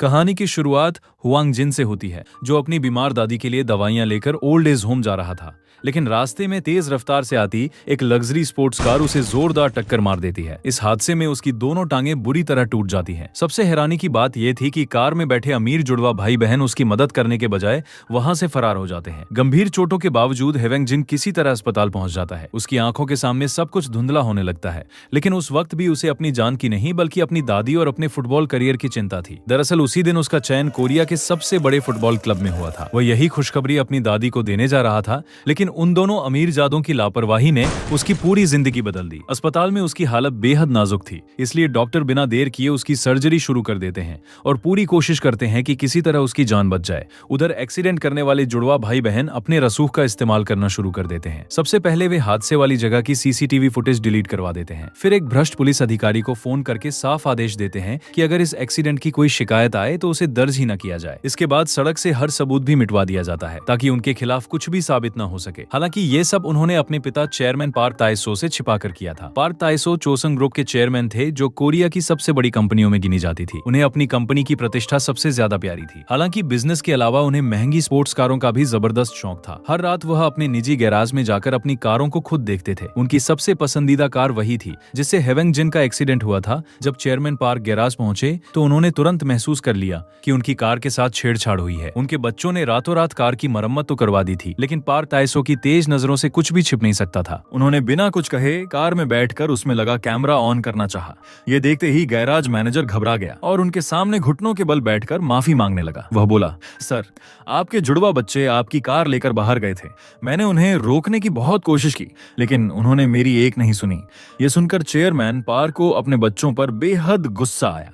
कहानी की शुरुआत हुआंग जिन से होती है, जो अपनी बीमार दादी के लिए दवाइयां लेकर ओल्ड एज होम जा रहा था। लेकिन रास्ते में तेज रफ्तार से आती एक लग्जरी स्पोर्ट्स कार उसे जोरदार टक्कर मार देती है। इस हादसे में उसकी दोनों टांगें बुरी तरह टूट जाती हैं। सबसे हैरानी की बात यह थी कि कार में बैठे अमीर जुड़वा भाई बहन उसकी मदद करने के बजाय वहां से फरार हो जाते हैं। गंभीर चोटों के बावजूद हेवेंग जिन किसी तरह अस्पताल पहुंच जाता है। उसकी आंखों के सामने सब कुछ धुंधला होने लगता है, लेकिन उस वक्त भी उसे अपनी जान की नहीं बल्कि अपनी दादी और अपने फुटबॉल करियर की चिंता थी। दरअसल उसी दिन उसका चयन कोरिया के सबसे बड़े फुटबॉल क्लब में हुआ था। वह यही खुशखबरी अपनी दादी को देने जा रहा था, लेकिन उन दोनों अमीर जादों की लापरवाही ने उसकी पूरी जिंदगी बदल दी। अस्पताल में उसकी हालत बेहद नाजुक थी, इसलिए डॉक्टर बिना देर किए उसकी सर्जरी शुरू कर देते हैं और पूरी कोशिश करते हैं कि किसी तरह उसकी जान बच जाए। उधर एक्सीडेंट करने वाले जुड़वा भाई बहन अपने रसूख का इस्तेमाल करना शुरू कर देते हैं। सबसे पहले वे हादसे वाली जगह की सीसीटीवी फुटेज डिलीट करवा देते हैं। फिर एक भ्रष्ट पुलिस अधिकारी को फोन करके साफ आदेश देते हैं कि अगर इस एक्सीडेंट की कोई शिकायत आए तो उसे दर्ज ही न किया जाए। इसके बाद सड़क से हर सबूत भी मिटवा दिया जाता है ताकि उनके खिलाफ कुछ भी साबित न हो सके। हालांकि ये सब उन्होंने अपने पिता चेयरमैन पार्क ताइसो से छिपा कर किया था। पार्क ताइसो चोसंग ग्रुप के चेयरमैन थे, जो कोरिया की सबसे बड़ी कंपनियों में गिनी जाती थी। उन्हें अपनी कंपनी की प्रतिष्ठा सबसे ज्यादा प्यारी थी। हालांकि बिजनेस के अलावा उन्हें महंगी स्पोर्ट्स कारों का भी जबरदस्त शौक था। हर रात वह अपने निजी गैराज में जाकर अपनी कारों को खुद देखते थे। उनकी सबसे पसंदीदा कार वही थी जिससे हेवेंग जिन का एक्सीडेंट हुआ था। जब चेयरमैन पार्क गैराज पहुंचे तो उन्होंने तुरंत महसूस कर लिया कि उनकी कार के साथ छेड़छाड़ हुई है। उनके बच्चों ने रातों रात कार की मरम्मत तो करवा दी थी, लेकिन पार्क ताइसो की तेज नजरों से कुछ भी छिप नहीं सकता था। उन्होंने बिना कुछ कहे कार में बैठकर उसमें लगा कैमरा ऑन करना चाहा। ये देखते ही गैराज मैनेजर घबरा गया और उनके सामने घुटनों के बल बैठकर माफी मांगने लगा। वह बोला, सर, आपके जुड़वा बच्चे आपकी कार लेकर बाहर गए थे। मैंने उन्हें रोकने की बहुत कोशिश की, लेकिन उन्होंने मेरी एक नहीं सुनी। ये सुनकर चेयरमैन पार्क को अपने बच्चों पर बेहद गुस्सा आया।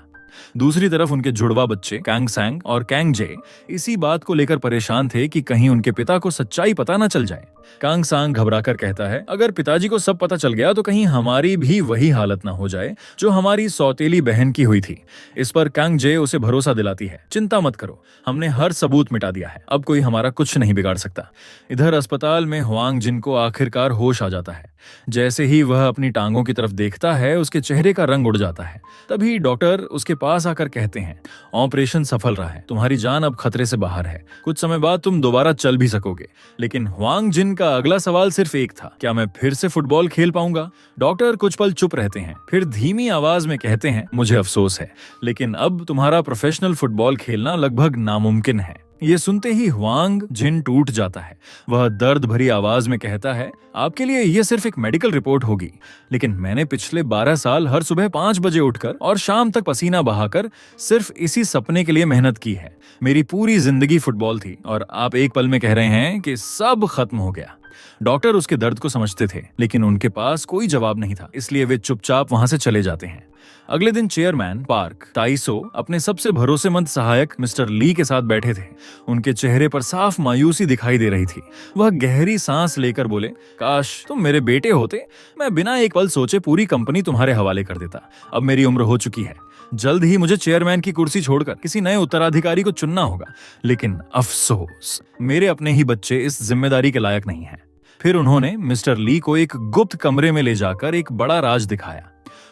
दूसरी तरफ उनके जुड़वा बच्चे कैंग सैंग और कैंग जे इसी बात को लेकर परेशान थे कि कहीं उनके पिता को सच्चाई पता न चल जाए। कांग सांग घबराकर कहता है, अगर पिताजी को सब पता चल गया तो कहीं हमारी भी वही हालत ना हो जाए जो हमारी सौतेली बहन की हुई थी। इस पर कांग जे उसे भरोसा दिलाती है, चिंता मत करो, हमने हर सबूत मिटा दिया है, अब कोई हमारा कुछ नहीं बिगाड़ सकता। इधर अस्पताल में हुआंग जिन को आखिरकार होश आ जाता है। जैसे ही वह अपनी टांगों की तरफ देखता है, उसके चेहरे का रंग उड़ जाता है। तभी डॉक्टर उसके पास आकर कहते हैं, ऑपरेशन सफल रहा है, तुम्हारी जान अब खतरे से बाहर है, कुछ समय बाद तुम दोबारा चल भी सकोगे। लेकिन हुआंग जिन का अगला सवाल सिर्फ एक था, क्या मैं फिर से फुटबॉल खेल पाऊंगा? डॉक्टर कुछ पल चुप रहते हैं, फिर धीमी आवाज में कहते हैं, मुझे अफसोस है, लेकिन अब तुम्हारा प्रोफेशनल फुटबॉल खेलना लगभग नामुमकिन है। ये सुनते ही हुआंग जिन टूट जाता है। वह दर्द भरी आवाज में कहता है, आपके लिए यह सिर्फ एक मेडिकल रिपोर्ट होगी, लेकिन मैंने पिछले 12 साल हर सुबह 5 बजे उठकर और शाम तक पसीना बहाकर सिर्फ इसी सपने के लिए मेहनत की है। मेरी पूरी जिंदगी फुटबॉल थी और आप एक पल में कह रहे हैं कि सब खत्म हो गया। डॉक्टर उसके दर्द को समझते थे, लेकिन उनके पास कोई जवाब नहीं था, इसलिए वे चुपचाप वहां से चले जाते हैं। अगले दिन चेयरमैन पार्क ताइसो अपने सबसे भरोसेमंद सहायक मिस्टर ली के साथ बैठे थे। उनके चेहरे पर साफ मायूसी दिखाई दे रही थी। वह गहरी सांस लेकर बोले, काश तुम मेरे बेटे होते, मैं बिना एक पल सोचे पूरी कंपनी तुम्हारे हवाले कर देता। अब मेरी उम्र हो चुकी है, जल्द ही मुझे चेयरमैन की कुर्सी छोड़कर किसी नए उत्तराधिकारी को चुनना होगा, लेकिन अफसोस, मेरे अपने ही बच्चे इस जिम्मेदारी के लायक नहीं हैं। फिर उन्होंने मिस्टर ली को एक गुप्त कमरे में ले जाकर एक बड़ा राज दिखाया।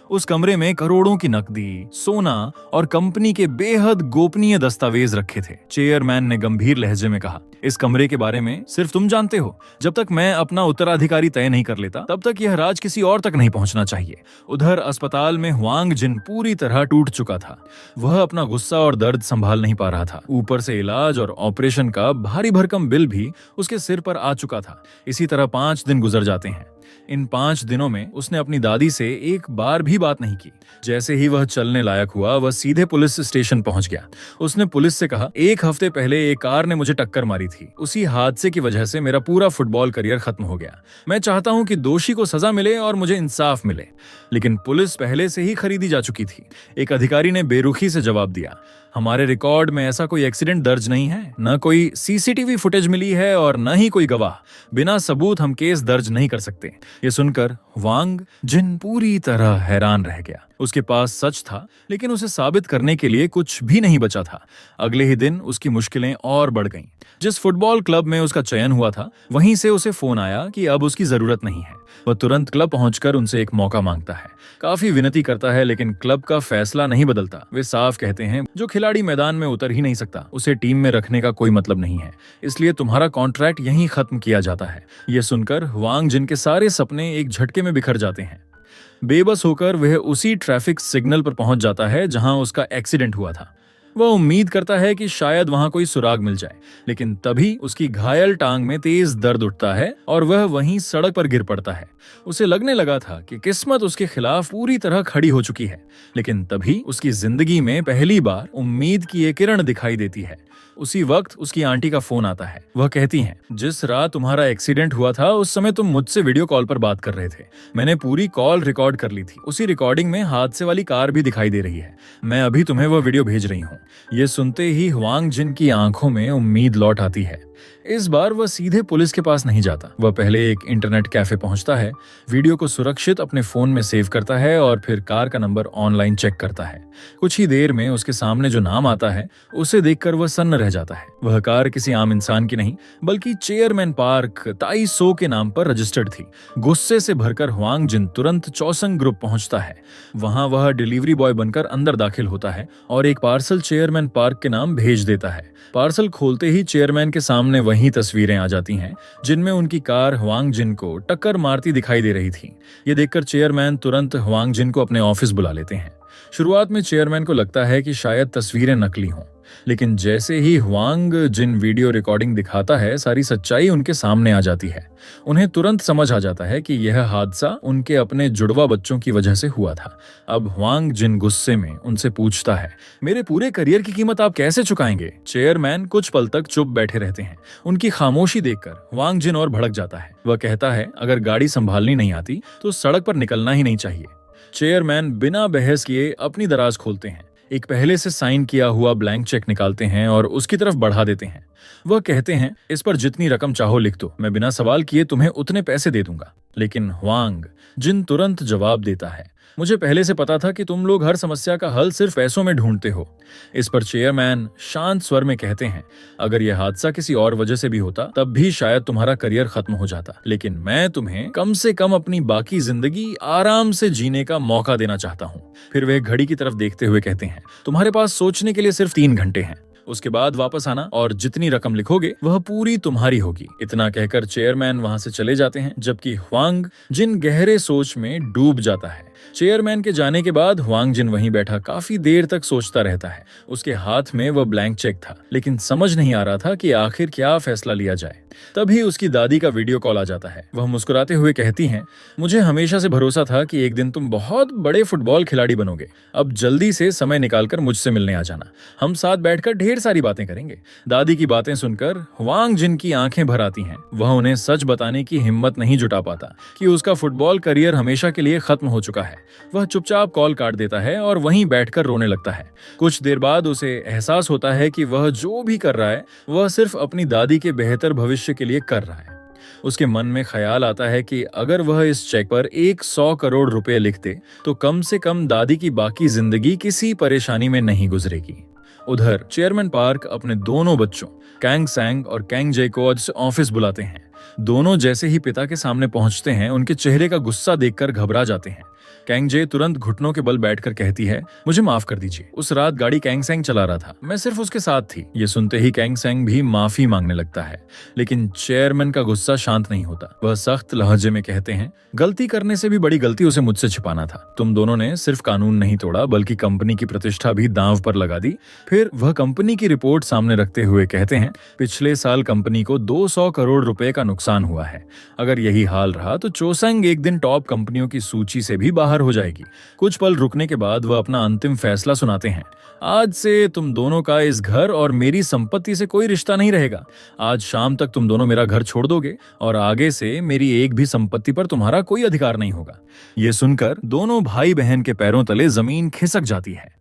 उस कमरे में करोड़ों की नकदी, सोना और कंपनी के बेहद गोपनीय दस्तावेज रखे थे। चेयरमैन ने गंभीर लहजे में कहा, इस कमरे के बारे में सिर्फ तुम जानते हो। जब तक मैं अपना उत्तराधिकारी तय नहीं कर लेता, तब तक यह राज किसी और तक नहीं पहुंचना चाहिए। उधर अस्पताल में हुआंग जिन पूरी तरह टूट चुका था। वह अपना गुस्सा और दर्द संभाल नहीं पा रहा था। ऊपर से इलाज और ऑपरेशन का भारी भरकम बिल भी उसके सिर पर आ चुका था। इसी तरह 5 दिन गुजर जाते हैं। इन 5 दिनों में उसने अपनी दादी से एक बार भी बात नहीं की। जैसे ही वह चलने लायक हुआ, वह सीधे पुलिस स्टेशन पहुंच गया। उसने पुलिस से कहा, 1 हफ्ते पहले एक कार ने मुझे टक्कर मारी थी। उसी हादसे की वजह से मेरा पूरा फुटबॉल करियर खत्म हो गया। मैं चाहता हूं कि दोषी को सजा मिले और मुझे इंसाफ मिले। लेकिन पुलिस पहले से ही खरीदी जा चुकी थी। एक अधिकारी ने बेरुखी से जवाब दिया, हमारे रिकॉर्ड में ऐसा कोई एक्सीडेंट दर्ज नहीं है, न कोई सीसीटीवी फुटेज मिली है और न ही कोई गवाह। बिना सबूत हम केस दर्ज नहीं कर सकते। ये सुनकर हुआंग जिन पूरी तरह हैरान रह गया। उसके पास सच था, लेकिन उसे साबित करने के लिए कुछ भी नहीं बचा था। अगले ही दिन उसकी मुश्किलें और बढ़ गईं। जिस फुटबॉल क्लब में उसका चयन हुआ था, वहीं से उसे फोन आया कि अब उसकी जरूरत नहीं है। वह तुरंत क्लब पहुंचकर उनसे एक मौका मांगता है, काफी विनती करता है, लेकिन क्लब का फैसला नहीं बदलता। वे साफ कहते हैं, जो खिलाड़ी मैदान में उतर ही नहीं सकता, उसे टीम में रखने का कोई मतलब नहीं है, इसलिए तुम्हारा कॉन्ट्रैक्ट यहीं खत्म किया जाता है। यह सुनकर हुआंग जिन के सारे सपने एक झटके में बिखर जाते हैं। बेबस होकर वह उसी ट्रैफिक सिग्नल पर पहुंच जाता है जहां उसका एक्सीडेंट हुआ था। वह उम्मीद करता है कि शायद वहां कोई सुराग मिल जाए, लेकिन तभी उसकी घायल टांग में तेज दर्द उठता है और वह वहीं सड़क पर गिर पड़ता है। उसे लगने लगा था कि किस्मत उसके खिलाफ पूरी तरह खड़ी हो चुकी है, लेकिन तभी उसकी जिंदगी में पहली बार उम्मीद की एक किरण दिखाई देती है। उसी वक्त उसकी आंटी का फोन आता है। वह कहती हैं, जिस रात तुम्हारा एक्सीडेंट हुआ था उस समय तुम मुझसे वीडियो कॉल पर बात कर रहे थे। मैंने पूरी कॉल रिकॉर्ड कर ली थी। उसी रिकॉर्डिंग में हादसे वाली कार भी दिखाई दे रही है। मैं अभी तुम्हें वह वीडियो भेज रही हूँ। ये सुनते ही हुआंग जिन की आंखों में उम्मीद लौट आती है। इस बार वह सीधे पुलिस के पास नहीं जाता। वह पहले एक इंटरनेट कैफे पहुंचता है, वीडियो को सुरक्षित अपने फोन में सेव करता है और फिर कार का नंबर ऑनलाइन चेक करता है। कुछ ही देर में उसके सामने जो नाम आता है उसे देखकर वह सन्न रह जाता है। वह कार किसी आम इंसान की नहीं, बल्कि चेयरमैन पार्क ताई सो के नाम पर रजिस्टर्ड थी। गुस्से से भरकर हुआंग जिन तुरंत चौसंग ग्रुप पहुंचता है। वहां वह डिलीवरी बॉय बनकर अंदर दाखिल होता है और एक पार्सल चेयरमैन पार्क के नाम भेज देता है। पार्सल खोलते ही चेयरमैन के सामने वही तस्वीरें आ जाती हैं जिनमें उनकी कार हुआंग जिन को टक्कर मारती दिखाई दे रही थी। ये देखकर चेयरमैन तुरंत हुआंग जिन को अपने ऑफिस बुला लेते हैं। शुरुआत में चेयरमैन को लगता है कि शायद तस्वीरें नकली हों, लेकिन जैसे ही हुआंग जिन वीडियो रिकॉर्डिंग दिखाता है, सारी सच्चाई उनके सामने आ जाती है। उन्हें तुरंत समझ आ जाता है कि यह हादसा उनके अपने जुड़वा बच्चों की वजह से हुआ था। अब हुआंग जिन गुस्से में उनसे पूछता है, मेरे पूरे करियर की कीमत आप कैसे चुकाएंगे? चेयरमैन कुछ पल तक चुप बैठे रहते हैं। उनकी खामोशी देखकर हुआंग जिन और भड़क जाता है। वह कहता है, अगर गाड़ी संभालनी नहीं आती तो सड़क पर निकलना ही नहीं चाहिए। चेयरमैन बिना बहस किए अपनी दराज खोलते हैं, एक पहले से साइन किया हुआ ब्लैंक चेक निकालते हैं और उसकी तरफ बढ़ा देते हैं। वह कहते हैं, इस पर जितनी रकम चाहो लिख दो, मैं बिना सवाल किए तुम्हें उतने पैसे दे दूंगा। लेकिन हुआंग जिन तुरंत जवाब देता है, मुझे पहले से पता था कि तुम लोग हर समस्या का हल सिर्फ पैसों में ढूंढते हो। इस पर चेयरमैन शांत स्वर में कहते हैं, अगर यह हादसा किसी और वजह से भी होता तब भी शायद तुम्हारा करियर खत्म हो जाता, लेकिन मैं तुम्हें कम से कम अपनी बाकी जिंदगी आराम से जीने का मौका देना चाहता हूँ। फिर वे घड़ी की तरफ देखते हुए कहते हैं, तुम्हारे पास सोचने के लिए सिर्फ 3 घंटे हैं। उसके बाद वापस आना और जितनी रकम लिखोगे वह पूरी तुम्हारी होगी। इतना कहकर चेयरमैन वहां से चले जाते हैं, जबकि हुआंग जिन गहरे सोच में डूब जाता है। चेयरमैन के जाने के बाद हुआंग जिन वहीं बैठा काफी देर तक सोचता रहता है। उसके हाथ में वह ब्लैंक चेक था, लेकिन समझ नहीं आ रहा था कि आखिर क्या फैसला लिया जाए। तभी उसकी दादी का वीडियो कॉल आ जाता है। वह मुस्कुराते हुए कहती हैं, मुझे हमेशा से भरोसा था कि एक दिन तुम बहुत बड़े फुटबॉल खिलाड़ी बनोगे। अब जल्दी से समय निकालकर मुझसे मिलने आ जाना, हम साथ बैठकर ढेर सारी बातें करेंगे। दादी की बातें सुनकर हुआंग जिन की आंखें भर आती हैं। वह उन्हें सच बताने की हिम्मत नहीं जुटा पाता कि उसका फुटबॉल करियर हमेशा के लिए खत्म हो चुका है। वह चुपचाप कॉल काट देता है और वहीं बैठकर रोने लगता है। कुछ देर बाद उसे एहसास होता है कि वह जो भी कर रहा है वह सिर्फ अपनी दादी के बेहतर भविष्य के लिए कर रहा है। उसके मन में ख्याल आता है कि अगर वह इस चेक पर 100 करोड़ रुपए लिख दे तो कम से कम दादी की बाकी जिंदगी किसी परेशानी में नहीं गुजरेगी। उधर चेयरमैन पार्क अपने दोनों बच्चों कैंग सैंग और कैंग जे को ऑफिस बुलाते हैं। दोनों जैसे ही पिता के सामने पहुंचते हैं, उनके चेहरे का गुस्सा देखकर घबरा जाते हैं। कैंग जे तुरंत घुटनों के बल बैठकर कहती है, मुझे माफ कर दीजिए, उस रात गाड़ी कैंग सैंग चला रहा था, मैं सिर्फ उसके साथ थी। ये सुनते ही कैंग सैंग भी माफी मांगने लगता है, लेकिन चेयरमैन का गुस्सा शांत नहीं होता। वह सख्त लहजे में कहते हैं, गलती करने से भी बड़ी गलती उसे मुझसे छिपाना था। तुम दोनों ने सिर्फ कानून नहीं तोड़ा बल्कि कंपनी की प्रतिष्ठा भी दांव पर लगा दी। फिर वह कंपनी की रिपोर्ट सामने रखते हुए कहते हैं, पिछले साल कंपनी को 200 करोड़ रुपए का नुकसान हुआ है। अगर यही हाल रहा तो चोसंग एक दिन टॉप कंपनियों की सूची से भी बाहर हो जाएगी। कुछ पल रुकने के बाद वह अपना अंतिम फैसला सुनाते हैं, आज से तुम दोनों का इस घर और मेरी संपत्ति से कोई रिश्ता नहीं रहेगा। आज शाम तक तुम दोनों मेरा घर छोड़ दोगे और आगे से मेरी एक भी संपत्ति पर तुम्हारा कोई अधिकार नहीं होगा। यह सुनकर दोनों भाई बहन के पैरों तले जमीन खिसक जाती है।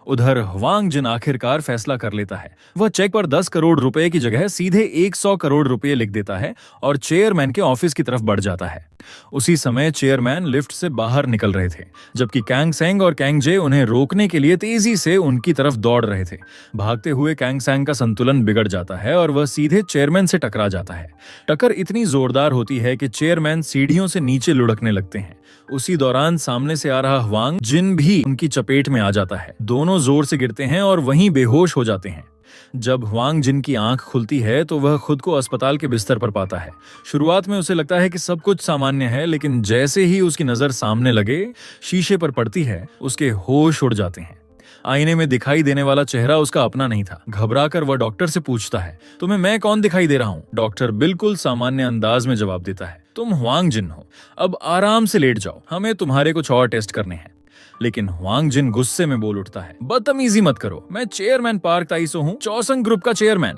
उधर हुआंग जिन आखिरकार फैसला कर लेता है। वह चेक पर 10 करोड़ रुपए की जगह सीधे 100 करोड़ रुपए लिख देता है और चेयरमैन के ऑफिस की तरफ बढ़ जाता है। उसी समय चेयरमैन लिफ्ट से बाहर निकल रहे थे, जबकि कैंग सेंग और कैंग जे उन्हें रोकने के लिए तेजी से उनकी तरफ दौड़ रहे थे। भागते हुए कैंग सेंग का संतुलन बिगड़ जाता है और वह सीधे चेयरमैन से टकरा जाता है। टक्कर इतनी जोरदार होती है कि चेयरमैन सीढ़ियों से नीचे लुढ़कने लगते हैं। उसी दौरान सामने से आ रहा हुआंग जिन भी उनकी चपेट में आ जाता है। दोनों जोर से गिरते हैं और वहीं बेहोश हो जाते हैं। जब हुआंग जिन की आंख खुलती है तो वह खुद को अस्पताल के बिस्तर पर पाता है। शुरुआत में उसे लगता है कि सब कुछ सामान्य है, लेकिन जैसे ही उसकी नजर सामने लगे शीशे पर पड़ती है, उसके होश उड़ जाते हैं। आईने में दिखाई देने वाला चेहरा उसका अपना नहीं था। घबराकर वह डॉक्टर से पूछता है, तुम्हें मैं कौन दिखाई दे रहा हूँ? डॉक्टर बिल्कुल सामान्य अंदाज में जवाब देता है, तुम हुआंग जिन हो। अब आराम से लेट जाओ, हमें तुम्हारे कुछ और टेस्ट करने हैं। लेकिन हुआंग जिन गुस्से में बोल उठता है, बदतमीजी मत करो, मैं चेयरमैन पार्क ताइसो हूँ, चौसंग ग्रुप का चेयरमैन।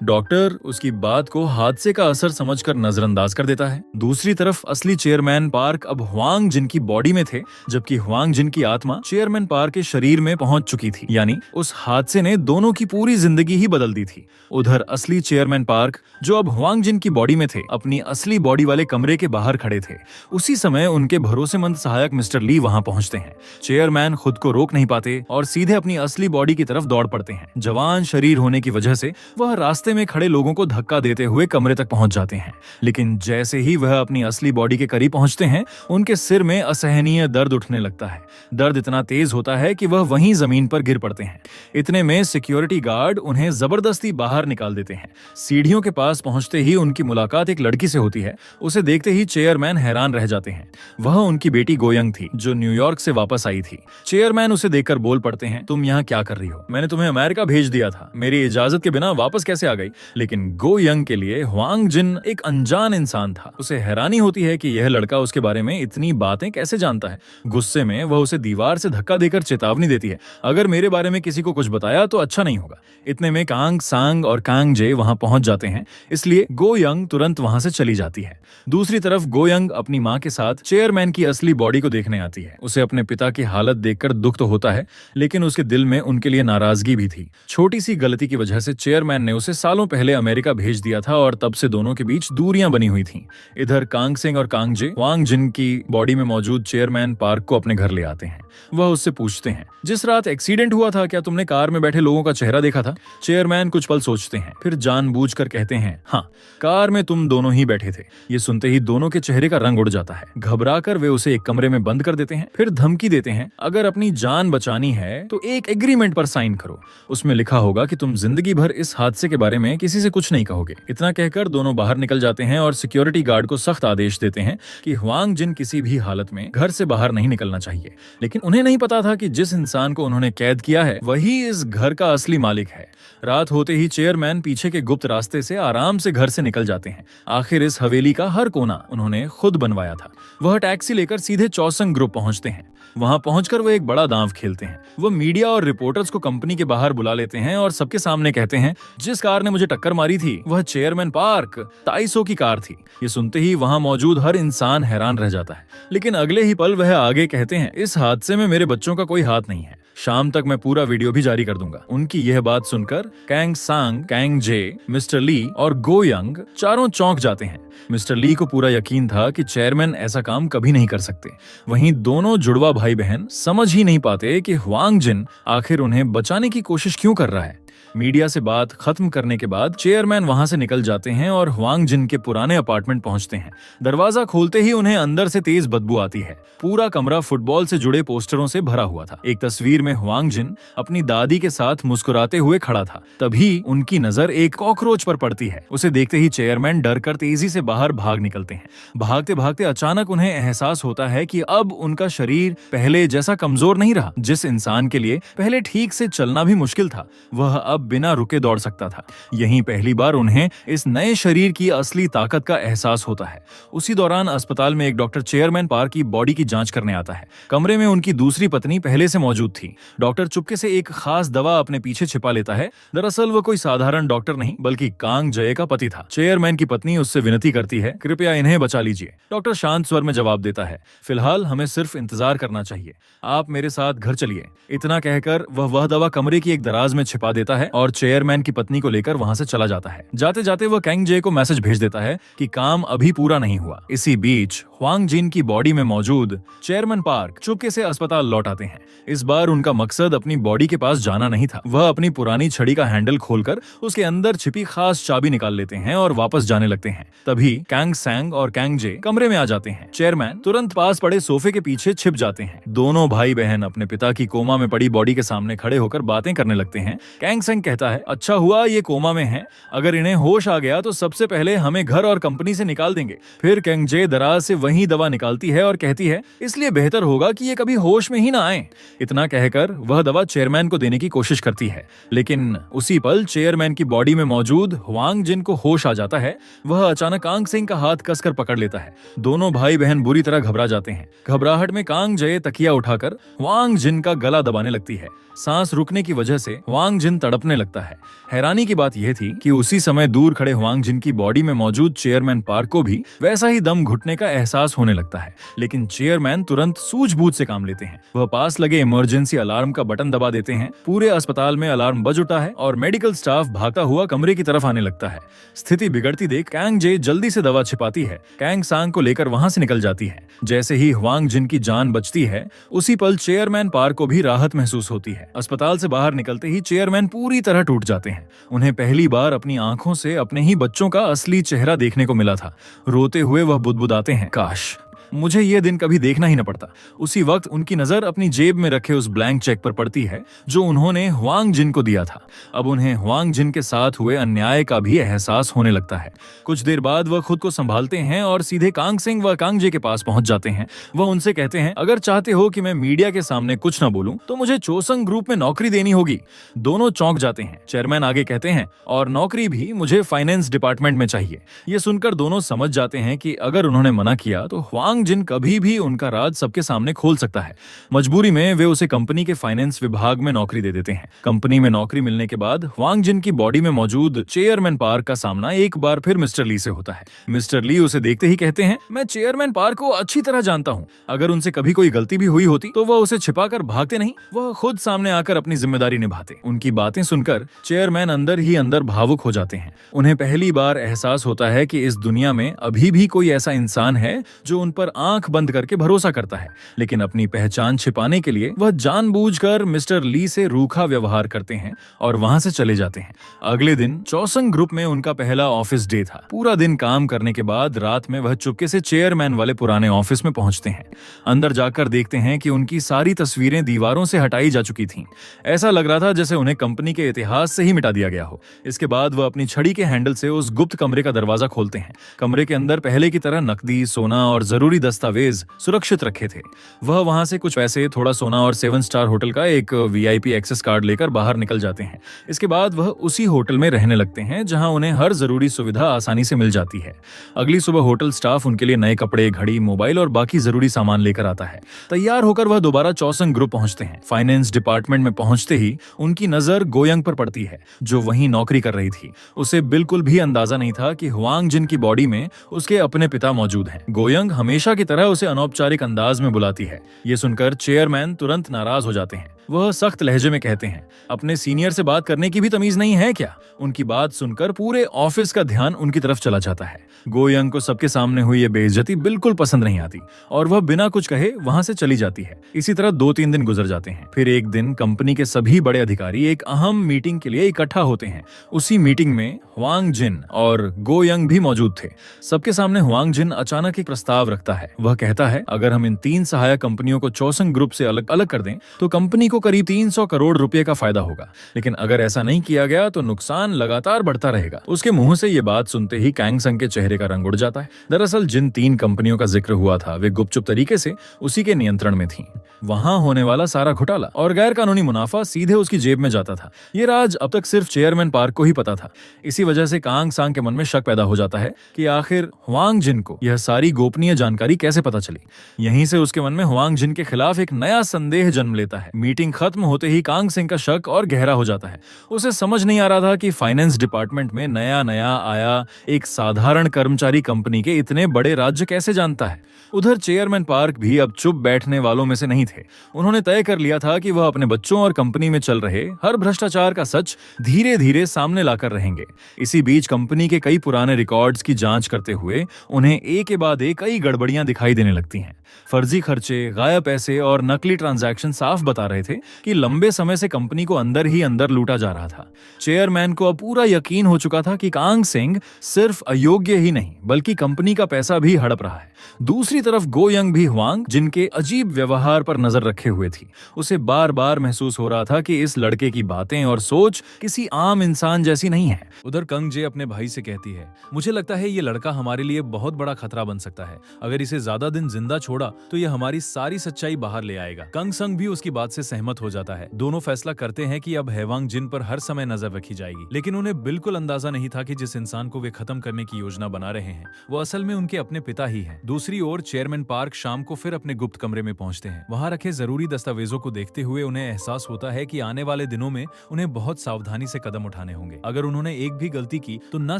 डॉक्टर उसकी बात को हादसे का असर समझकर नजरअंदाज कर देता है। दूसरी तरफ असली चेयरमैन पार्क अब हुआंग जिन की बॉडी में थे, जबकि हुआंग जिन की आत्मा चेयरमैन पार्क के शरीर में पहुंच चुकी थी। यानी उस हादसे ने दोनों की पूरी जिंदगी ही बदल दी थी। उधर असली चेयरमैन पार्क, जो अब हुआंग जिन की बॉडी में थे, अपनी असली बॉडी वाले कमरे के बाहर खड़े थे। उसी समय उनके भरोसेमंद सहायक मिस्टर ली वहां पहुंचते हैं। चेयरमैन खुद को रोक नहीं पाते और सीधे अपनी असली बॉडी की तरफ दौड़ पड़ते हैं। जवान शरीर होने की वजह से वह रास्ते में खड़े लोगों को धक्का देते हुए कमरे तक पहुंच जाते हैं। लेकिन जैसे ही वह अपनी असली बॉडी के करीब पहुंचते हैं, उनके सिर में असहनीय दर्द उठने लगता है। दर्द इतना तेज होता है कि वह वहीं जमीन पर गिर पड़ते हैं। इतने में सिक्योरिटी गार्ड उन्हें जबरदस्ती बाहर निकाल देते हैं। सीढ़ियों के पास पहुंचते ही उनकी मुलाकात एक लड़की से होती है। उसे देखते ही चेयरमैन हैरान रह जाते हैं। वह उनकी बेटी गोयंग थी, जो न्यूयॉर्क से वापस आई थी। चेयरमैन उसे देखकर बोल पड़ते हैं, तुम यहाँ क्या कर रही हो? मैंने तुम्हें अमेरिका भेज दिया था, मेरी इजाजत के बिना वापस कैसे आ गई? लेकिन गो यंग के लिए हुआंग जिन एक अनजान इंसान था। उसे हैरानी होती है कि यह लड़का उसके बारे में इतनी बातें कैसे जानता है। गुस्से में वह उसे दीवार से धक्का देकर चेतावनी देती है, अगर मेरे बारे में किसी को कुछ बताया तो अच्छा नहीं होगा। इतने में कांग सांग और कांग जे वहां पहुंच जाते हैं, इसलिए गो यंग तुरंत वहां से चली जाती है। दूसरी तरफ गो यंग अपनी माँ के साथ चेयरमैन की असली बॉडी को देखने आती है। उसे अपने पिता की हालत देखकर दुख तो होता है, लेकिन उसके दिल में उनके लिए नाराजगी भी थी। छोटी सी गलती की वजह से चेयरमैन ने उसे सालों पहले अमेरिका भेज दिया था और तब से दोनों के बीच दूरियां बनी हुई थीं। इधर कांग सिंह और कांग जे हुआंग जिन की बॉडी में मौजूद चेयरमैन पार्क को अपने घर ले आते हैं। वह उससे पूछते हैं, जिस रात एक्सीडेंट हुआ था, क्या तुमने कार में बैठे लोगों का चेहरा देखा था? चेयरमैन कुछ पल सोचते हैं, फिर जानबूझकर कहते हैं, हाँ, कार में तुम दोनों ही बैठे थे। ये सुनते ही दोनों के चेहरे का रंग उड़ जाता है। घबराकर वे उसे एक कमरे में बंद कर देते हैं, फिर धमकी देते हैं, अगर अपनी जान बचानी है तो एक एग्रीमेंट पर साइन करो। उसमें लिखा होगा कि तुम जिंदगी भर इस हादसे के बारे में किसी से कुछ नहीं कहोगे। इतना कहकर दोनों बाहर निकल जाते हैं और सिक्योरिटी गार्ड को सख्त आदेश देते हैं कि हुआंग जिन किसी भी हालत में घर से बाहर नहीं निकलना चाहिए। लेकिन उन्हें नहीं पता था कि जिस इंसान को उन्होंने कैद किया है वही इस घर का असली मालिक है। रात होते ही चेयरमैन पीछे के गुप्त रास्ते से आराम से घर से निकल जाते हैं। आखिर इस हवेली का हर कोना उन्होंने खुद बनवाया था। वह टैक्सी लेकर सीधे चौसंग ग्रुप पहुंचते हैं। वहां पहुंचकर वो एक बड़ा दांव खेलते हैं। वो मीडिया और रिपोर्टर्स को कंपनी के बाहर बुला लेते हैं और सबके सामने कहते हैं, जिस कार ने मुझे टक्कर मारी थी वह चेयरमैन पार्क ताइसो की कार थी। ये सुनते ही वहां मौजूद हर इंसान हैरान रह जाता है। लेकिन अगले ही पल वह आगे कहते हैं, इस हादसे में मेरे बच्चों का कोई हाथ नहीं है। शाम तक मैं पूरा वीडियो भी जारी कर दूंगा। उनकी यह बात सुनकर कैंग सांग, कैंग जे, मिस्टर ली और गो यंग चारों चौंक जाते हैं। मिस्टर ली को पूरा यकीन था कि चेयरमैन ऐसा काम कभी नहीं कर सकते। वहीं दोनों जुड़वा भाई बहन समझ ही नहीं पाते कि हुआंग जिन आखिर उन्हें बचाने की कोशिश क्यों कर रहा है। मीडिया से बात खत्म करने के बाद चेयरमैन वहां से निकल जाते हैं और हुआंग जिन के पुराने अपार्टमेंट पहुंचते हैं। दरवाजा खोलते ही उन्हें अंदर से तेज बदबू आती है। पूरा कमरा फुटबॉल से जुड़े पोस्टरों से भरा हुआ था। एक तस्वीर में हुआंग जिन अपनी दादी के साथ मुस्कुराते हुए खड़ा था। तभी उनकी नजर एक कॉकरोच पर पड़ती है। उसे देखते ही चेयरमैन डर कर तेजी से बाहर भाग निकलते हैं। भागते भागते अचानक उन्हें एहसास होता है कि अब उनका शरीर पहले जैसा कमजोर नहीं रहा। जिस इंसान के लिए पहले ठीक से चलना भी मुश्किल था, वह अब बिना रुके दौड़ सकता था। यहीं पहली बार उन्हें इस नए शरीर की असली ताकत का एहसास होता है। उसी दौरान अस्पताल में एक डॉक्टर चेयरमैन पार्क की बॉडी की जांच करने आता है। कमरे में उनकी दूसरी पत्नी पहले से मौजूद थी। डॉक्टर चुपके से एक खास दवा अपने पीछे छिपा लेता है। दरअसल वो कोई साधारण डॉक्टर नहीं बल्कि कांग जय का पति था। चेयरमैन की पत्नी उससे विनती करती है, कृपया इन्हें बचा लीजिए। डॉक्टर शांत स्वर में जवाब देता है, फिलहाल हमें सिर्फ इंतजार करना चाहिए, आप मेरे साथ घर चलिए। इतना कहकर वह दवा कमरे की एक दराज में छिपा देता है और चेयरमैन की पत्नी को लेकर वहां से चला जाता है। जाते जाते वह कैंग जे को मैसेज भेज देता है कि काम अभी पूरा नहीं हुआ। इसी बीच हुआंग जिन की बॉडी में मौजूद चेयरमैन पार्क चुपके से अस्पताल लौट आते हैं। इस बार उनका मकसद अपनी बॉडी के पास जाना नहीं था। वह अपनी पुरानी छड़ी का हैंडल खोलकर उसके अंदर छिपी खास चाबी निकाल लेते हैं और वापस जाने लगते हैं। तभी कैंग सैंग और कैंग जे कमरे में आ जाते हैं। चेयरमैन तुरंत पास पड़े सोफे के पीछे छिप जाते हैं। दोनों भाई बहन अपने पिता की कोमा में पड़ी बॉडी के सामने खड़े होकर बातें करने लगते हैं। कैंग सैंग कहता है, अच्छा हुआ ये कोमा में है, अगर इन्हें होश आ गया तो सबसे पहले हमें घर और कंपनी से निकाल देंगे। फिर कैंग जे दराज से वही दवा निकालती है और कहती है, इसलिए बेहतर होगा कि ये कभी होश में ही ना आए। इतना कहकर वह दवा चेयरमैन को देने की कोशिश करती है, लेकिन उसी पल चेयरमैन की बॉडी में मौजूद हुआंग जिन को होश आ जाता है। वह अचानक कांग सिंह का हाथ कसकर पकड़ लेता है। दोनों भाई बहन बुरी तरह घबरा जाते हैं। घबराहट में कांग जय तकिया उठाकर हुआंग जिन का गला दबाने लगती है। सांस रुकने की वजह से हुआंग जिन तड़पने लगता है। हैरानी की बात यह थी कि उसी समय दूर खड़े हुआंग जिन की बॉडी में मौजूद चेयरमैन पार्क को भी वैसा ही दम घुटने का एहसास होने लगता है, लेकिन चेयरमैन तुरंत सूझबूझ से काम लेते हैं। वह पास लगे इमरजेंसी अलार्म का बटन दबा देते हैं। पूरे अस्पताल में अलार्म बज उठा है और मेडिकल स्टाफ भागता हुआ कमरे की तरफ आने लगता है। स्थिति बिगड़ती देख कैंग जे जल्दी से दवा छिपाती है। कैंग सांग को लेकर वहां से निकल जाती है। जैसे ही हुआंग जिन की जान बचती है, उसी पल चेयरमैन पार्क को भी राहत महसूस होती है। अस्पताल से बाहर निकलते ही चेयरमैन पूरी तरह टूट जाते हैं। उन्हें पहली बार अपनी आंखों से अपने ही बच्चों का असली चेहरा देखने को मिला था। रोते हुए वह बुदबुदाते हैं, काश मुझे यह दिन कभी देखना ही न पड़ता। उसी वक्त उनकी नजर अपनी जेब में रखे उस ब्लैंक चेक पर पड़ती है जो उन्होंने हुआंग जिन को दिया था। अब उन्हें हुआंग जिन के साथ हुए अन्याय का भी एहसास होने लगता है। कुछ देर बाद वह खुद को संभालते हैं और सीधे कांग सिंह व कांग जे के पास पहुंच जाते हैं। वह उनसे कहते हैं, अगर चाहते हो कि मैं मीडिया के सामने कुछ न बोलूं तो मुझे चोसंग ग्रुप में नौकरी देनी होगी। दोनों चौंक जाते हैं। चेयरमैन आगे कहते हैं, और नौकरी भी मुझे फाइनेंस डिपार्टमेंट में चाहिए। ये सुनकर दोनों समझ जाते हैं कि अगर उन्होंने मना किया तो हुआंग जिन कभी भी उनका राज सबके सामने खोल सकता है। मजबूरी में वे उसे कंपनी के फाइनेंस विभाग में नौकरी दे देते हैं। कंपनी में नौकरी मिलने के बाद हुआंग जिन की बॉडी में मौजूद चेयरमैन पार्क का सामना एक बार फिर मिस्टर ली से होता है। मिस्टर ली उसे देखते ही कहते हैं, मैं चेयरमैन पार्क को अच्छी तरह जानता हूँ। अगर उनसे कभी कोई गलती भी हुई होती तो वह उसे छिपाकर भागते नहीं, वह खुद सामने आकर अपनी जिम्मेदारी निभाते। उनकी बातें सुनकर चेयरमैन अंदर ही अंदर भावुक हो जाते हैं। उन्हें पहली बार एहसास होता है कि इस दुनिया में अभी भी कोई ऐसा इंसान है जो उन पर आंख बंद करके भरोसा करता है, लेकिन अपनी पहचान छिपाने के लिए वह जानबूझकर मिस्टर ली से रूखा व्यवहार करते हैं और वहां से चले जाते हैं। अगले दिन चौसंग ग्रुप में उनका पहला ऑफिस डे था। पूरा दिन काम करने के बाद रात में वह चुपके से चेयरमैन वाले पुराने ऑफिस में पहुंचते हैं। अंदर जाकर देखते हैं कि उनकी सारी तस्वीरें दीवारों से हटाई जा चुकी थीं। ऐसा लग रहा था जैसे उन्हें कंपनी के इतिहास से ही मिटा दिया गया हो। इसके बाद वह अपनी छड़ी के हैंडल से उस गुप्त कमरे का दरवाजा खोलते हैं। कमरे के अंदर पहले की तरह नकदी, सोना और जरूरी दस्तावेज सुरक्षित रखे थे। वह वहां से कुछ पैसे, थोड़ा सोना और 7 स्टार होटल का एक VIP एक्सेस कार्ड लेकर बाहर निकल जाते हैं। इसके बाद वह उसी होटल में रहने लगते हैं जहां उन्हें हर जरूरी सुविधा आसानी से मिल जाती है। अगली सुबह होटल स्टाफ उनके लिए नए कपड़े, घड़ी, मोबाइल और बाकी जरूरी सामान लेकर आता है। तैयार होकर वह दोबारा चौसंग ग्रुप पहुंचते हैं। फाइनेंस डिपार्टमेंट में पहुंचते ही उनकी नजर गोयंग पर पड़ती है जो वहीं नौकरी कर रही थी। उसे बिल्कुल भी अंदाजा नहीं था कि हुआंग जिन की बॉडी में उसके अपने पिता मौजूद हैं। गोयंग हमेशा की तरह उसे अनौपचारिक अंदाज में बुलाती है। ये सुनकर चेयरमैन तुरंत नाराज हो जाते हैं। वह सख्त लहजे में कहते हैं, अपने सीनियर से बात करने की भी तमीज नहीं है क्या? उनकी बात सुनकर पूरे ऑफिस का ध्यान उनकी तरफ चला जाता है। गोयंग को सबके सामने हुई ये बेइज्जती बिल्कुल पसंद नहीं आती और वह बिना कुछ कहे वहां से चली जाती है। इसी तरह 2-3 दिन गुजर जाते हैं। फिर एक दिन कंपनी के सभी बड़े अधिकारी एक अहम मीटिंग के लिए इकट्ठा होते हैं। उसी मीटिंग में हुआंग जिन और गोयंग भी मौजूद थे। सबके सामने हुआंग जिन अचानक एक प्रस्ताव रखता करता है। वह कहता है अगर हम इन 3 सहायक कंपनियों को चोसंग ग्रुप से अलग अलग कर दें तो कंपनी को करीब 300 करोड़ रुपए का फायदा होगा, लेकिन अगर ऐसा नहीं किया गया तो नुकसान लगातार बढ़ता रहेगा। उसके मुंह से ये बात सुनते ही कैंग संग के चेहरे का रंग उड़ जाता है। दरअसल जिन 3 कंपनियों का जिक्र हुआ था वे गुपचुप तरीके से उसी के नियंत्रण में थीं। वहां होने वाला सारा घोटाला और गैर कानूनी मुनाफा सीधे उसकी जेब में जाता था। ये राज अब तक सिर्फ चेयरमैन पार्क को ही पता था। इसी वजह से कांग सांग के मन में शक पैदा हो जाता है कि आखिर हुआंग जिन को यह सारी गोपनीय जानकारी कैसे पता चली। यहीं से उसके मन में हुआंग जिन के खिलाफ एक नया संदेह जन्म लेता है। मीटिंग खत्म होते ही कांग सिंह का शक और गहरा हो जाता है। उसे समझ नहीं आ रहा था कि फाइनेंस डिपार्टमेंट में नया आया एक साधारण कर्मचारी कंपनी के इतने बड़े राज्य कैसे जानता है। उधर चेयरमैन पार्क भी अब चुप बैठने वालों में से नहीं थे। उन्होंने तय कर लिया था कि वह अपने बच्चों और कंपनी में चल रहे हर भ्रष्टाचार का सच धीरे धीरे सामने लाकर रहेंगे। इसी बीच कंपनी के कई पुराने रिकॉर्ड्स की जांच करते हुए उन्हें एक के बाद एक कई गड़बड़ियां दिखाई देने लगती हैं। फर्जी खर्चे, गायब पैसे और नकली ट्रांजैक्शन साफ बता रहे थे कि लंबे समय से कंपनी को अंदर ही अंदर लूटा जा रहा था। चेयरमैन को अब पूरा यकीन हो चुका था कि कांग सिंह सिर्फ अयोग्य ही नहीं बल्कि कंपनी का पैसा भी हड़प रहा है। दूसरी तरफ गो यंग भी हुआंग जिनके अजीब व्यवहार पर नजर रखे हुए थी। उसे बार बार महसूस हो रहा था कि इस लड़के की बातें और सोच किसी आम इंसान जैसी नहीं है। उधर कंग जे अपने भाई से कहती है, मुझे लगता है ये लड़का हमारे लिए बहुत बड़ा खतरा बन सकता है। अगर इसे ज्यादा दिन जिंदा छोड़ा तो ये हमारी सारी सच्चाई बाहर ले आएगा। कंग संग भी उसकी बात से सहमत हो जाता है। दोनों फैसला करते हैं कि अब हेवांग जिन पर हर समय नजर रखी जाएगी, लेकिन उन्हें बिल्कुल अंदाजा नहीं था कि जिस इंसान को वे खत्म करने की योजना बना रहे हैं वो असल में उनके अपने पिता ही हैं। दूसरी ओर चेयरमैन पार्क शाम को फिर अपने गुप्त कमरे में पहुंचते हैं। वहां रखे जरूरी दस्तावेजों को देखते हुए उन्हें एहसास होता है कि आने वाले दिनों में उन्हें बहुत सावधानी से कदम उठाने होंगे। अगर उन्होंने एक भी गलती की तो न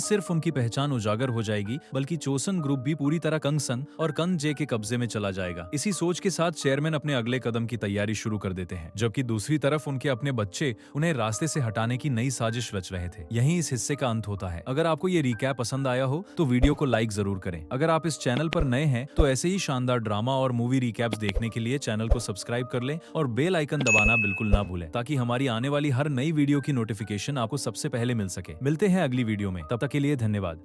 सिर्फ उनकी पहचान उजागर हो जाएगी बल्कि चोसन ग्रुप भी पूरी तरह कंग संग और कंग जे के कब्जे में चला जाएगा। इसी सोच के साथ चेयरमैन अपने अगले कदम की तैयारी शुरू कर देते हैं, जबकि दूसरी तरफ उनके अपने बच्चे उन्हें रास्ते से हटाने की नई साजिश रच रहे थे। यहीं इस हिस्से का अंत होता है। अगर आपको ये रिकैप पसंद आया हो तो वीडियो को लाइक जरूर करें। अगर आप इस चैनल पर नए हैं तो ऐसे ही शानदार ड्रामा और मूवी रिकैप्स देखने के लिए चैनल को सब्सक्राइब कर लें और बेल आइकन दबाना बिल्कुल ना भूलें ताकि हमारी आने वाली हर नई वीडियो की नोटिफिकेशन आपको सबसे पहले मिल सके। मिलते हैं अगली वीडियो में, तब तक के लिए धन्यवाद।